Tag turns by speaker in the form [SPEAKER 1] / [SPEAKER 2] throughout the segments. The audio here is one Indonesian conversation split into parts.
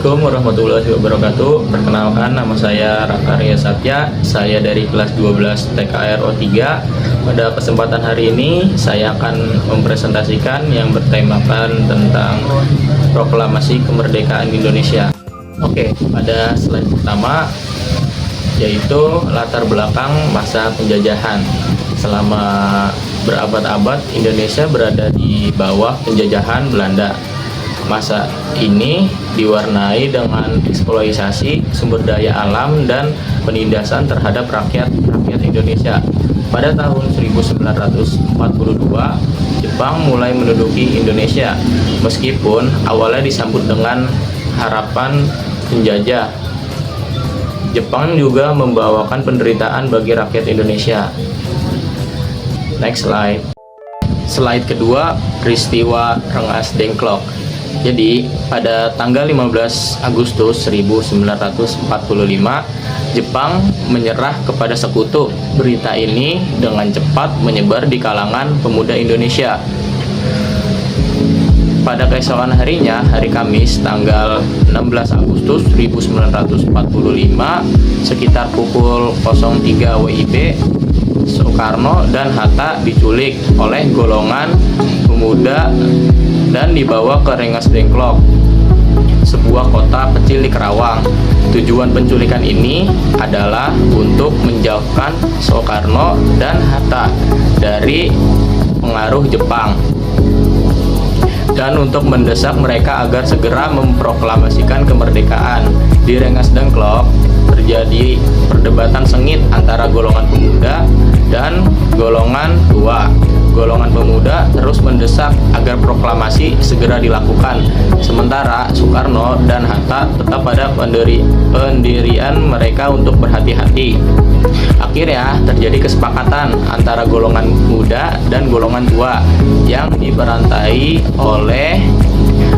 [SPEAKER 1] Assalamualaikum warahmatullahi wabarakatuh. Perkenalkan, nama saya Raka Arya Satya. Saya dari kelas 12 TKRO 3. Pada kesempatan hari ini saya akan mempresentasikan yang bertemakan tentang proklamasi kemerdekaan Indonesia. Oke, pada slide pertama yaitu latar belakang masa penjajahan. Selama berabad-abad Indonesia berada di bawah penjajahan Belanda. Masa ini diwarnai dengan eksploitasi sumber daya alam dan penindasan terhadap rakyat Indonesia. Pada tahun 1942, Jepang mulai menduduki Indonesia. Meskipun awalnya disambut dengan harapan penjajah, Jepang juga membawakan penderitaan bagi rakyat Indonesia. Next slide. Slide kedua, peristiwa Rengas Dengklok. Jadi, pada tanggal 15 Agustus 1945, Jepang menyerah kepada sekutu. Berita ini dengan cepat menyebar di kalangan pemuda Indonesia. Pada keesokan harinya, hari Kamis, tanggal 16 Agustus 1945, sekitar pukul 03 WIB, Soekarno dan Hatta diculik oleh golongan pemuda dan dibawa ke Rengas Dengklok, sebuah kota kecil di Kerawang. Tujuan penculikan ini adalah untuk menjauhkan Soekarno dan Hatta dari pengaruh Jepang dan untuk mendesak mereka agar segera memproklamasikan kemerdekaan. Di Rengas Dengklok terjadi perdebatan sengit antara golongan pemuda dan golongan tua. Golongan pemuda terus mendesak agar proklamasi segera dilakukan, sementara Soekarno dan Hatta tetap pada pendirian mereka untuk berhati-hati. Akhirnya terjadi kesepakatan antara golongan muda dan golongan tua yang diperantai oleh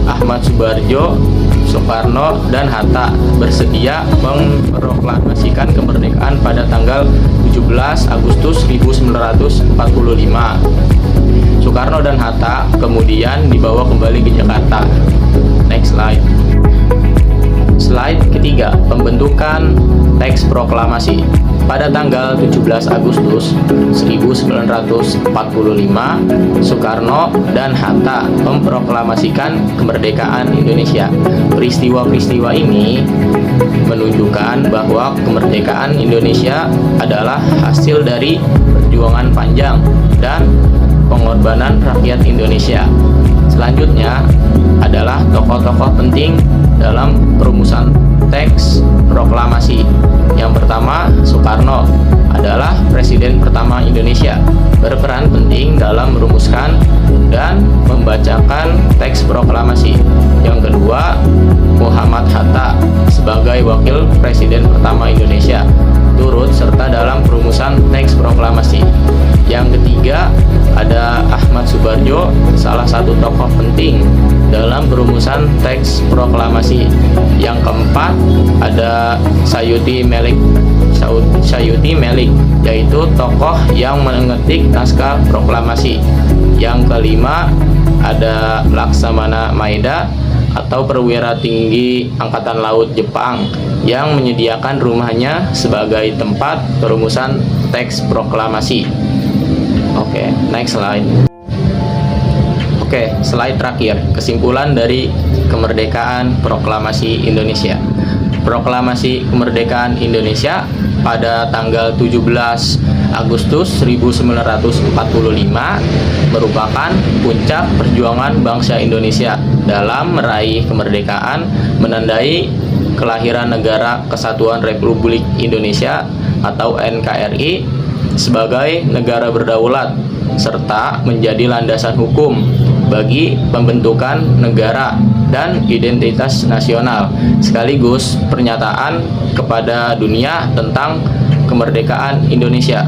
[SPEAKER 1] Ahmad Subarjo, Soekarno, dan Hatta bersedia memproklamasikan kemerdekaan pada tanggal 17 Agustus 1945. Soekarno dan Hatta kemudian dibawa kembali ke Jakarta. Next slide. Slide ketiga, pembentukan teks proklamasi. Pada tanggal 17 Agustus 1945, Soekarno dan Hatta memproklamasikan kemerdekaan Indonesia. Peristiwa-peristiwa ini menunjukkan bahwa kemerdekaan Indonesia adalah hasil dari perjuangan panjang dan pengorbanan rakyat Indonesia. Selanjutnya adalah tokoh-tokoh penting dalam perumusan teks proklamasi. Yang pertama, Soekarno adalah presiden pertama Indonesia, berperan penting dalam merumuskan dan membacakan teks proklamasi. Yang kedua, Muhammad Hatta sebagai wakil presiden pertama Indonesia, turut serta dalam perumusan teks proklamasi. Yang ketiga, ada Ahmad Subarjo, salah satu tokoh penting dalam perumusan teks proklamasi. Yang keempat, ada Sayuti Melik, yaitu tokoh yang mengetik naskah proklamasi. Yang kelima, ada Laksamana Maeda atau perwira tinggi Angkatan Laut Jepang yang menyediakan rumahnya sebagai tempat perumusan teks proklamasi. Oke, next slide. Oke, slide terakhir, kesimpulan dari kemerdekaan proklamasi Indonesia. Proklamasi kemerdekaan Indonesia pada tanggal 17 Agustus 1945 merupakan puncak perjuangan bangsa Indonesia dalam meraih kemerdekaan, menandai kelahiran Negara Kesatuan Republik Indonesia atau NKRI sebagai negara berdaulat serta menjadi landasan hukum bagi pembentukan negara dan identitas nasional, sekaligus pernyataan kepada dunia tentang kemerdekaan Indonesia.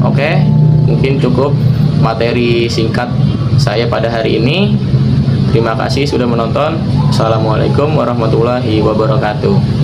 [SPEAKER 1] Oke, mungkin cukup materi singkat saya pada hari ini. Terima kasih sudah menonton. Assalamualaikum warahmatullahi wabarakatuh.